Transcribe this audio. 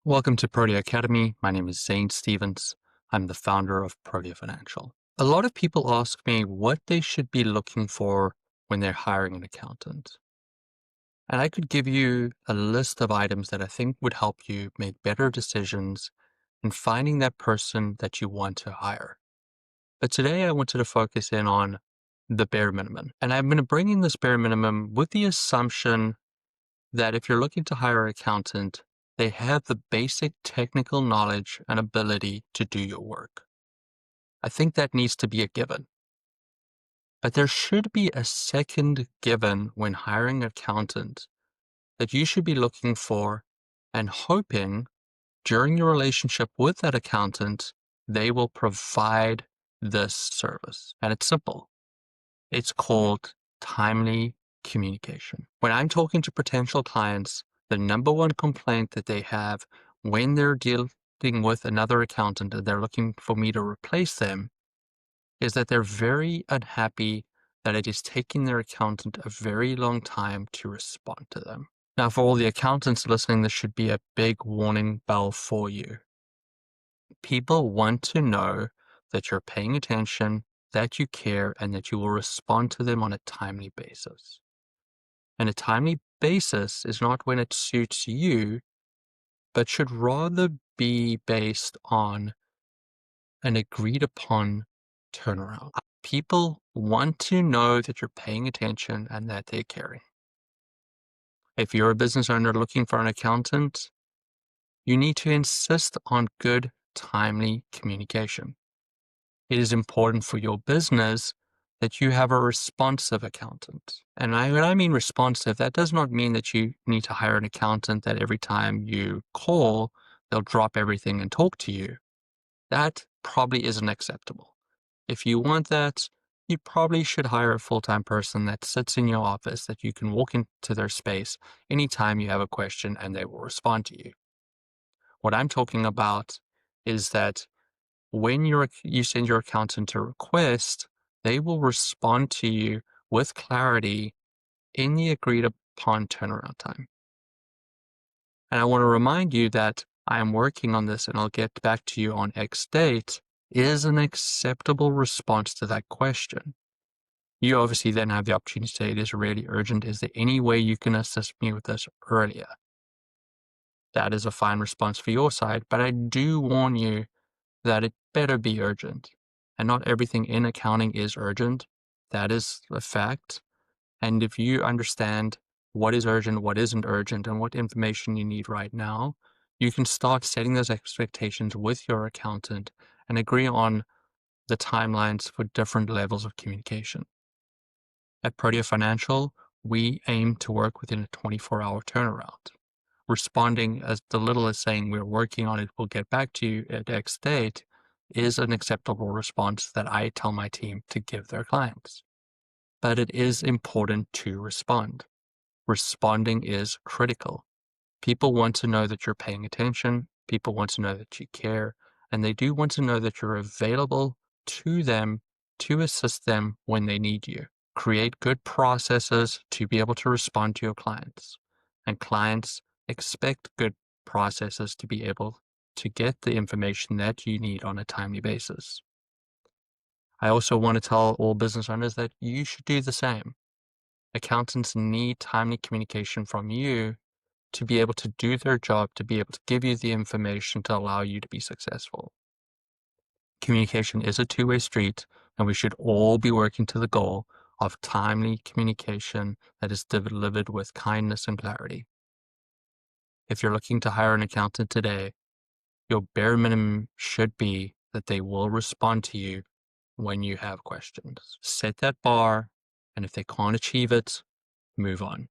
Welcome to Protea Academy. My name is Zane Stevens. I'm the founder of Protea Financial. A lot of people ask me what they should be looking for when they're hiring an accountant. And I could give you a list of items that I think would help you make better decisions in finding that person that you want to hire. But today I wanted to focus in on the bare minimum. And I'm going to bring in this bare minimum with the assumption that if you're looking to hire an accountant, they have the basic technical knowledge and ability to do your work. I think that needs to be a given. But there should be a second given when hiring an accountant that you should be looking for and hoping during your relationship with that accountant, they will provide this service. And it's simple. It's called timely communication. When I'm talking to potential clients, the number one complaint that they have when they're dealing with another accountant and they're looking for me to replace them is that they're very unhappy that it is taking their accountant a very long time to respond to them. Now, for all the accountants listening, this should be a big warning bell for you. People want to know that you're paying attention, that you care, and that you will respond to them on a timely basis. And a timely basis is not when it suits you, but should rather be based on an agreed upon turnaround. People want to know that you're paying attention and that they're caring. If you're a business owner looking for an accountant, you need to insist on good, timely communication. It is important for your business that you have a responsive accountant. And when I mean responsive, that does not mean that you need to hire an accountant that every time you call, they'll drop everything and talk to you. That probably isn't acceptable. If you want that, you probably should hire a full-time person that sits in your office that you can walk into their space anytime you have a question and they will respond to you. What I'm talking about is that when you send your accountant a request, they will respond to you with clarity in the agreed upon turnaround time. And I want to remind you that I am working on this and I'll get back to you on X date is an acceptable response to that question. You obviously then have the opportunity to say it is really urgent. Is there any way you can assist me with this earlier? That is a fine response for your side, but I do warn you that it better be urgent. And not everything in accounting is urgent. That is a fact. And if you understand what is urgent, what isn't urgent, and what information you need right now, you can start setting those expectations with your accountant and agree on the timelines for different levels of communication. At Protea Financial, we aim to work within a 24-hour turnaround. Responding as the little as saying we're working on it, we'll get back to you at X date is an acceptable response that I tell my team to give their clients. But it is important to respond. Responding is critical. People want to know that you're paying attention. People want to know that you care. And they do want to know that you're available to them to assist them when they need you. Create good processes to be able to respond to your clients. And clients expect good processes to be able to get the information that you need on a timely basis. I also want to tell all business owners that you should do the same. Accountants need timely communication from you to be able to do their job, to be able to give you the information to allow you to be successful. Communication is a two-way street, and we should all be working to the goal of timely communication that is delivered with kindness and clarity. If you're looking to hire an accountant today, your bare minimum should be that they will respond to you when you have questions. Set that bar, and if they can't achieve it, move on.